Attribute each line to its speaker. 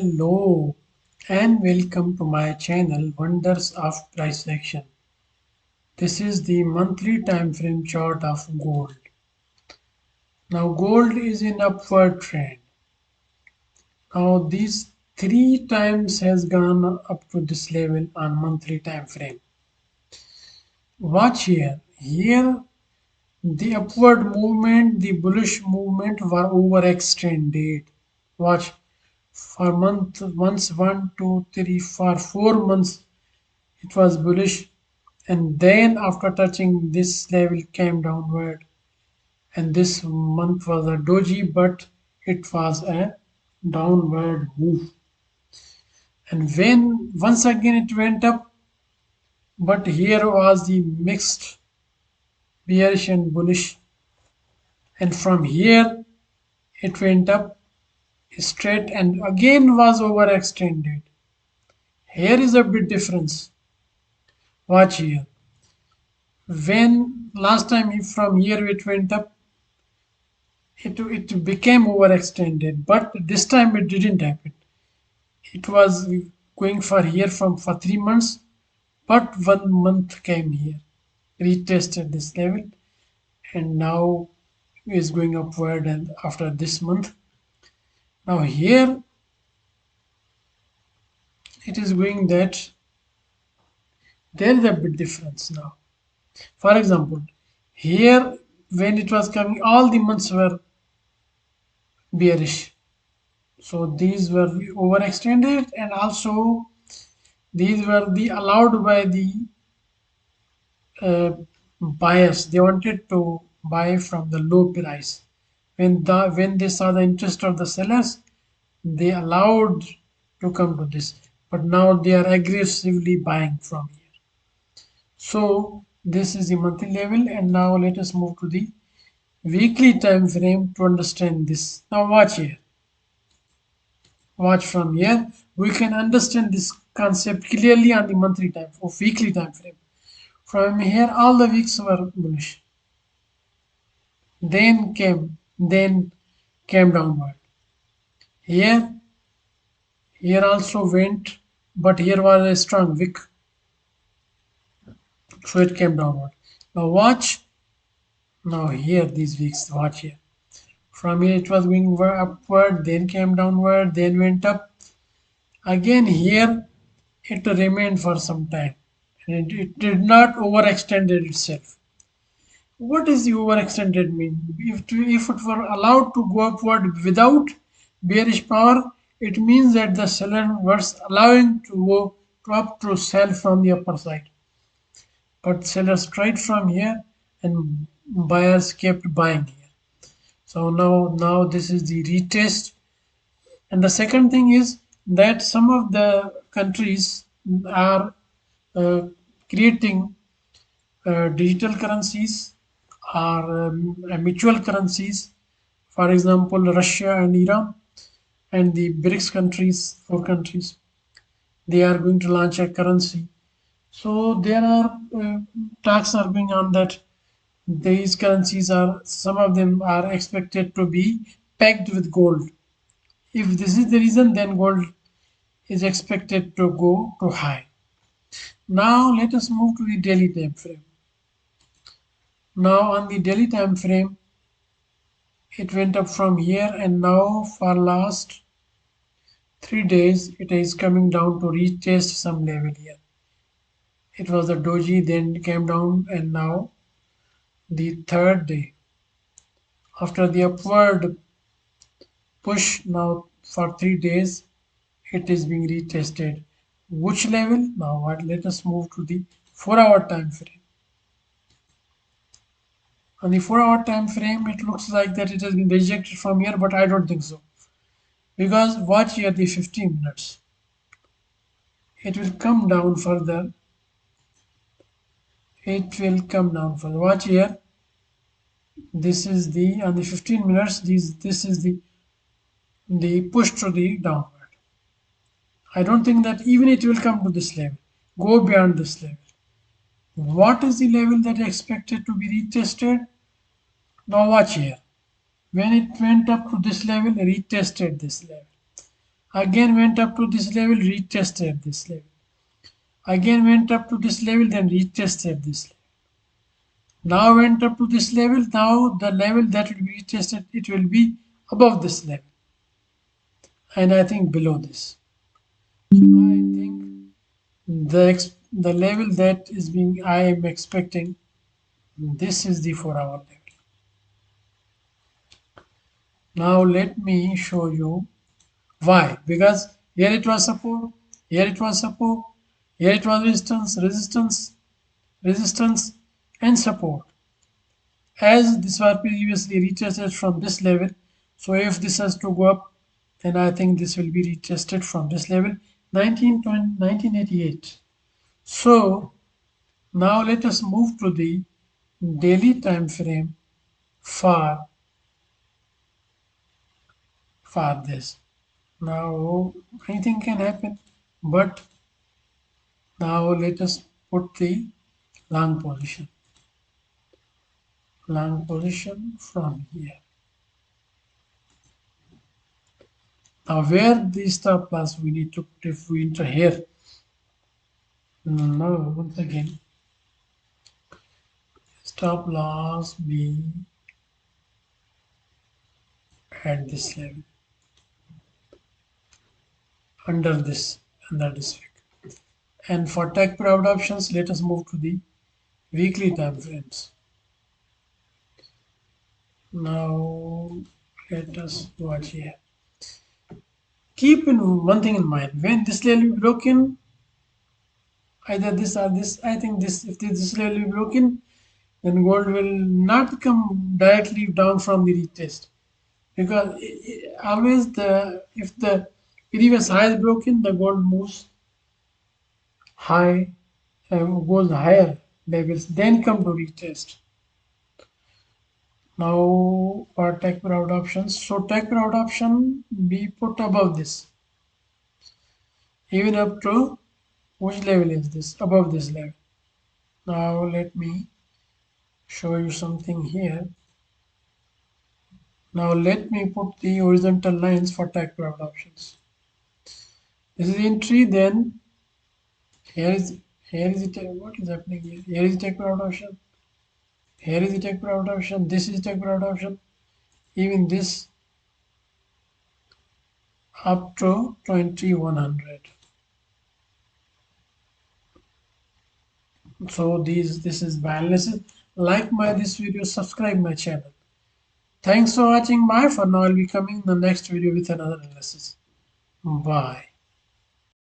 Speaker 1: Hello and welcome to my channel Wonders of Price Action. This is the monthly time frame chart of gold. Now gold is in upward trend. Now these three times has gone up to this level on monthly time frame. Watch here. Here the upward movement, the bullish movement were overextended. Watch for months 1, 2, 3, for 4 months it was bullish, and then after touching this level came downward, and this month was a doji, but it was a downward move. And when once again it went up, but here was the mixed bearish and bullish, and from here it went up straight and again was overextended. Here is a bit difference. Watch here. When last time from here it went up, it became overextended, but this time it didn't happen. It was going for here for 3 months, but 1 month came here, retested this level, and now is going upward. And after this month, now here it is going that there is a bit difference now. For example, here when it was coming, all the months were bearish. So these were overextended, and also these were the allowed by the uh, buyers. They wanted to buy from the low price. When they saw the interest of the sellers, they allowed to come to this. But now they are aggressively buying from here. So this is the monthly level, and now let us move to the weekly time frame to understand this. Now watch here. Watch from here. We can understand this concept clearly on the monthly time or weekly time frame. From here, all the weeks were bullish. Then came downward. Here, here also went, but here was a strong wick, so it came downward. Now watch. Now here these weeks. Watch here. From here it was going upward, then came downward, then went up. Again here it remained for some time, and it did not overextend itself. What does the overextended mean? If it were allowed to go upward without bearish power, it means that the seller was allowing to go up to sell from the upper side. But sellers tried from here, and buyers kept buying here. So now this is the retest. And the second thing is that some of the countries are uh, creating digital currencies or mutual currencies. For example, Russia and Iran and the BRICS countries, 4 countries, they are going to launch a currency. So there are talks are going on that these currencies are, some of them are expected to be pegged with gold. If this is the reason, then gold is expected to go to high. Now let us move to the daily time frame. Now on the daily time frame, it went up from here, and now for last 3 days it is coming down to retest some level here. It was a doji, then came down, and now the third day after the upward push, now for 3 days it is being retested. Which level? Now what? Let us move to the 4-hour time frame. On the 4-hour time frame, it looks like that it has been rejected from here, but I don't think so. Because watch here the 15 minutes. It will come down further. It will come down further. Watch here. This is the, on the 15 minutes, this is the push to the downward. I don't think that even it will come to this level, go beyond this level. What is the level that is expected to be retested? Now watch here. When it went up to this level, retested this level. Again went up to this level, retested this level. Again went up to this level, then retested this level. Now went up to this level. Now the level that will be retested, it will be above this level. And I think below this. So I think the level that is being I am expecting, this is the 4-hour level. Now let me show you why. Because here it was support, here it was support, here it was resistance, resistance, resistance, and support. As this was previously retested from this level, so if this has to go up, then I think this will be retested from this level, 1988. So now let us move to the daily time frame for this. Now anything can happen, but now let us put the long position. Long position from here. Now where the stop loss we need to put if we enter here. Now once again, stop loss be at this level, under this wick. And for tech private options, let us move to the weekly time frames. Now let us watch here. Keep in one thing in mind, when this level will be broken, either this or this, I think this, if this level will be broken, then gold will not come directly down from the retest, because always the if the previous high is broken, the gold moves high, goes higher levels, then come to retest. Now for take profit options, so take profit option be put above this, even up to which level is this, above this level. Now let me show you something here. Now let me put the horizontal lines for take profit options. This is entry, then here is the what is happening here? Here is the take profit option. Here is the take profit option. This is take profit option. Even this up to 2100. So this is my analysis. Like my this video, subscribe my channel. Thanks for watching. Bye for now. I'll be coming in the next video with another analysis. Bye.